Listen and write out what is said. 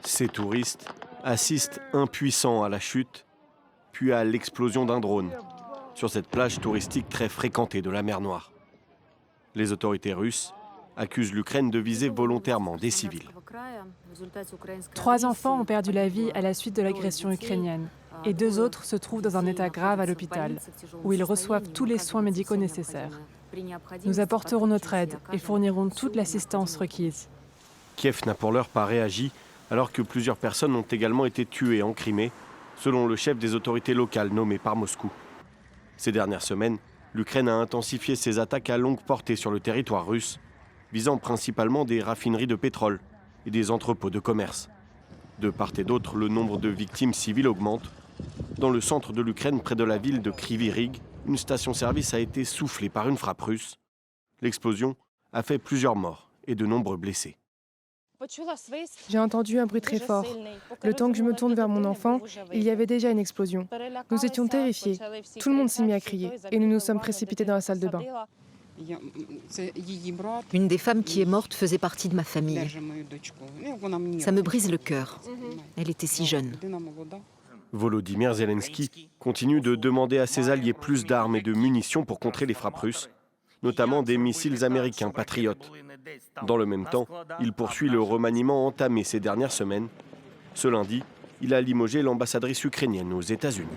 Ces touristes assistent impuissants à la chute, puis à l'explosion d'un drone, sur cette plage touristique très fréquentée de la mer Noire. Les autorités russes accusent l'Ukraine de viser volontairement des civils. 3 enfants ont perdu la vie à la suite de l'agression ukrainienne et 2 autres se trouvent dans un état grave à l'hôpital, où ils reçoivent tous les soins médicaux nécessaires. Nous apporterons notre aide et fournirons toute l'assistance requise. Kiev n'a pour l'heure pas réagi, alors que plusieurs personnes ont également été tuées en Crimée, selon le chef des autorités locales nommé par Moscou. Ces dernières semaines, l'Ukraine a intensifié ses attaques à longue portée sur le territoire russe, visant principalement des raffineries de pétrole et des entrepôts de commerce. De part et d'autre, le nombre de victimes civiles augmente. Dans le centre de l'Ukraine, près de la ville de Kryvyi Rih, une station-service a été soufflée par une frappe russe. L'explosion a fait plusieurs morts et de nombreux blessés. J'ai entendu un bruit très fort. Le temps que je me tourne vers mon enfant, il y avait déjà une explosion. Nous étions terrifiés. Tout le monde s'est mis à crier et nous nous sommes précipités dans la salle de bain. Une des femmes qui est morte faisait partie de ma famille. Ça me brise le cœur. Elle était si jeune. Volodymyr Zelensky continue de demander à ses alliés plus d'armes et de munitions pour contrer les frappes russes, notamment des missiles américains patriotes. Dans le même temps, il poursuit le remaniement entamé ces dernières semaines. Ce lundi, il a limogé l'ambassadrice ukrainienne aux États-Unis.